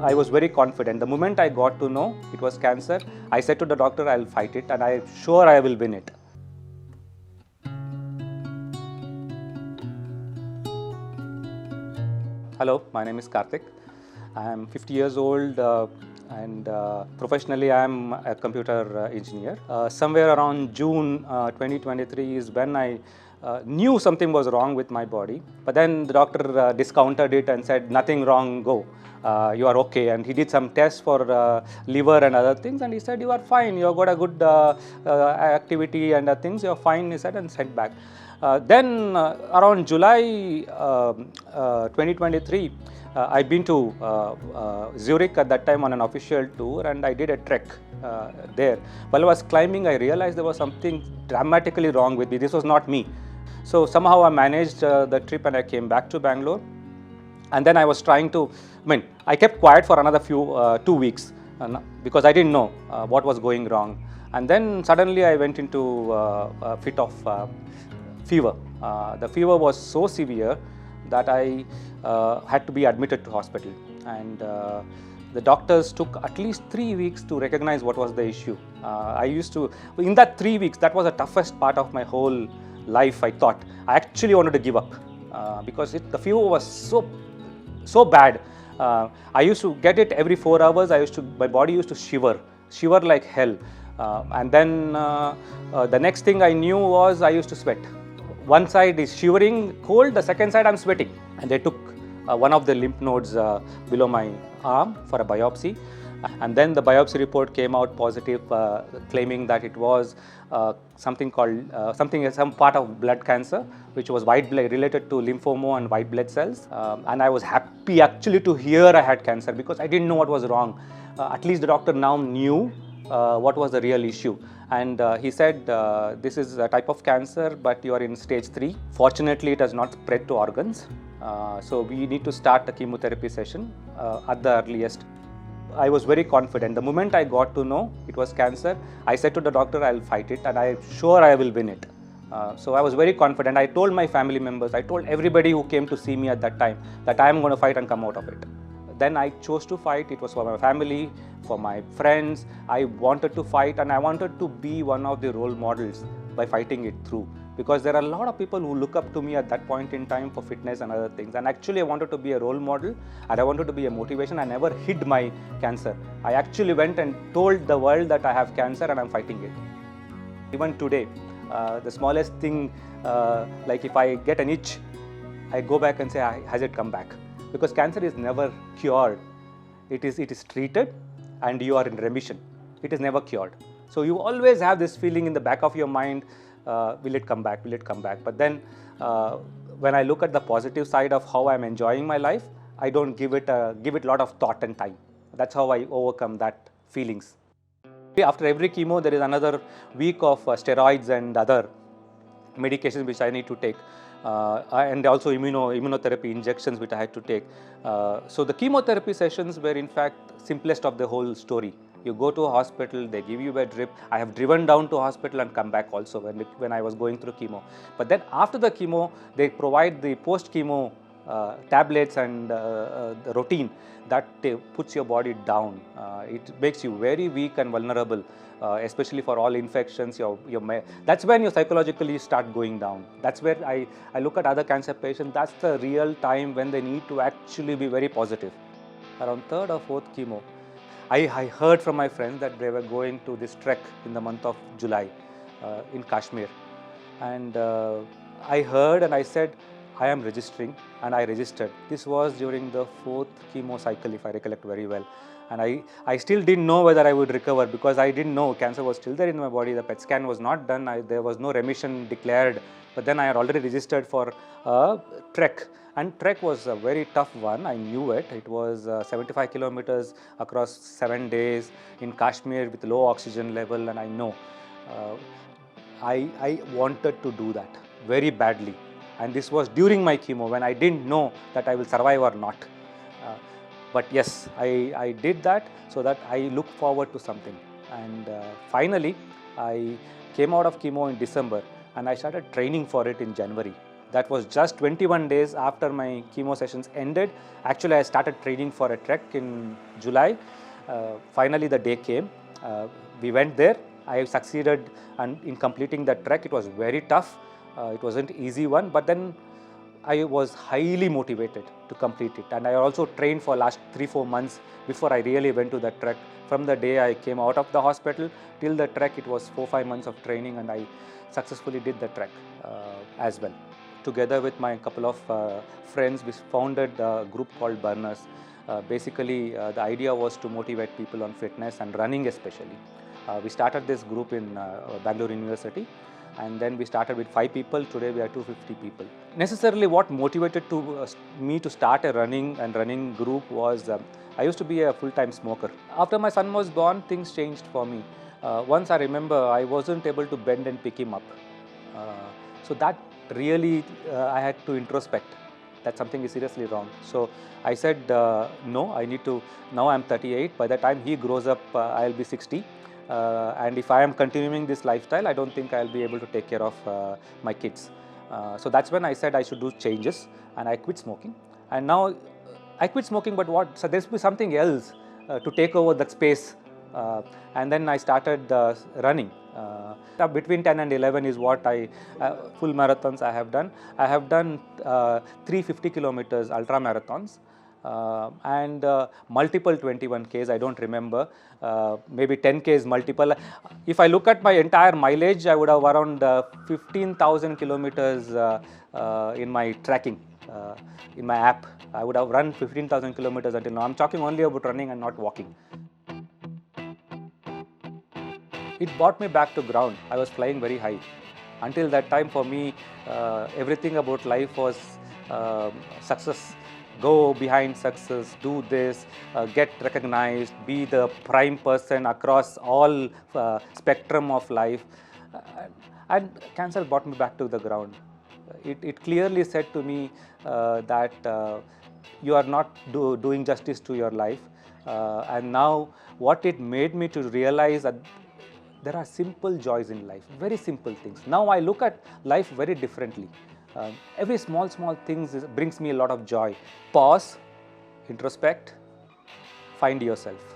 I was very confident. The moment I got to know it was cancer, I said to the doctor, I'll fight it and I'm sure I will win it. Hello, my name is Karthik. I am 50 years old and professionally I am a computer engineer. Somewhere around June 2023 is when I knew something was wrong with my body. But then the doctor discounted it and said, nothing wrong, go. You are okay. And he did some tests for liver and other things and he said, you are fine. You have got a good activity and things. You are fine, he said, and sent back. Then around July 2023, I've been to Zurich at that time on an official tour and I did a trek there. While I was climbing, I realized there was something dramatically wrong with me. This was not me. So somehow I managed the trip and I came back to Bangalore. And then I was trying to, I kept quiet for another 2 weeks because I didn't know what was going wrong. And then suddenly I went into a fit of fever. The fever was so severe that I had to be admitted to hospital. And the doctors took at least 3 weeks to recognize what was the issue. In that 3 weeks, that was the toughest part of my whole life, I thought. I actually wanted to give up because the fever was so bad. I used to get it every 4 hours. My body used to shiver like hell. And then the next thing I knew was I used to sweat. One side is shivering cold, the second side I'm sweating. And they took one of the lymph nodes below my arm for a biopsy. And then the biopsy report came out positive, claiming that it was some part of blood cancer, which was white blood related to lymphoma and white blood cells. And I was happy actually to hear I had cancer because I didn't know what was wrong. At least the doctor now knew what was the real issue. And he said, this is a type of cancer, but you are in stage 3. Fortunately, it has not spread to organs. So we need to start a chemotherapy session at the earliest. I was very confident. The moment I got to know it was cancer, I said to the doctor, I'll fight it and I'm sure I will win it. So I was very confident. I told my family members, I told everybody who came to see me at that time that I am going to fight and come out of it. Then I chose to fight. It was for my family, for my friends. I wanted to fight and I wanted to be one of the role models by fighting it through. Because there are a lot of people who look up to me at that point in time for fitness and other things. And actually I wanted to be a role model and I wanted to be a motivation. I never hid my cancer. I actually went and told the world that I have cancer and I'm fighting it. Even today, the smallest thing, like if I get an itch, I go back and say, has it come back? Because cancer is never cured. It is treated and you are in remission. It is never cured. So you always have this feeling in the back of your mind, will it come back, will it come back? But then when I look at the positive side of how I'm enjoying my life, I don't give it a lot of thought and time. That's how I overcome that feelings. After every chemo, there is another week of steroids and other medications which I need to take. And also immunotherapy injections which I had to take. So the chemotherapy sessions were in fact simplest of the whole story. You go to a hospital, they give you a drip. I have driven down to hospital and come back also when I was going through chemo. But then after the chemo, they provide the post-chemo tablets and the routine that puts your body down. It makes you very weak and vulnerable, especially for all infections. That's when you psychologically start going down. That's where I look at other cancer patients. That's the real time when they need to actually be very positive. Around 3rd or 4th chemo, I heard from my friends that they were going to this trek in the month of July in Kashmir. And I heard and I said, I am registering, and I registered. This was during the 4th chemo cycle, if I recollect very well. And I still didn't know whether I would recover because I didn't know cancer was still there in my body. The PET scan was not done. There was no remission declared. But then I had already registered for a trek. And trek was a very tough one. I knew it. It was 75 kilometers across 7 days in Kashmir with low oxygen level. And I know I wanted to do that very badly. And this was during my chemo when I didn't know that I will survive or not. But yes, I did that so that I look forward to something. And finally, I came out of chemo in December and I started training for it in January. That was just 21 days after my chemo sessions ended. Actually, I started training for a trek in July. Finally, the day came. We went there. I succeeded in completing the trek. It was very tough. It wasn't easy one, but then I was highly motivated to complete it, and I also trained for last 3-4 months before I really went to the trek. From the day I came out of the hospital till the trek, it was 4-5 months of training, and I successfully did the trek as well. Together with my couple of friends, we founded a group called Burners. The idea was to motivate people on fitness and running especially. We started this group in Bangalore University, and then we started with 5 people. Today we are 250 people. Necessarily what motivated me to start a running group was I used to be a full-time smoker. After my son was born, things changed for me. Once I remember I wasn't able to bend and pick him up. So that really I had to introspect that something is seriously wrong. So I said, no, I need to, now I'm 38. By the time he grows up, I'll be 60. And if I am continuing this lifestyle, I don't think I'll be able to take care of my kids. So that's when I said I should do changes, and I quit smoking. And now I quit smoking, but what? So there's something else to take over that space. And then I started running. Between 10 and 11 is what full marathons I have done. I have done 350 kilometers ultra marathons. And multiple 21Ks, I don't remember, maybe 10Ks multiple. If I look at my entire mileage, I would have around 15,000 kilometers in my tracking, in my app. I would have run 15,000 kilometers until now. I'm talking only about running and not walking. It brought me back to ground. I was flying very high. Until that time, for me, everything about life was success. Go behind success, do this, get recognized, be the prime person across all spectrum of life. And cancer brought me back to the ground. It clearly said to me that you are not doing justice to your life. And now what it made me to realize that there are simple joys in life, very simple things. Now I look at life very differently. Every small things brings me a lot of joy. Pause, introspect, find yourself.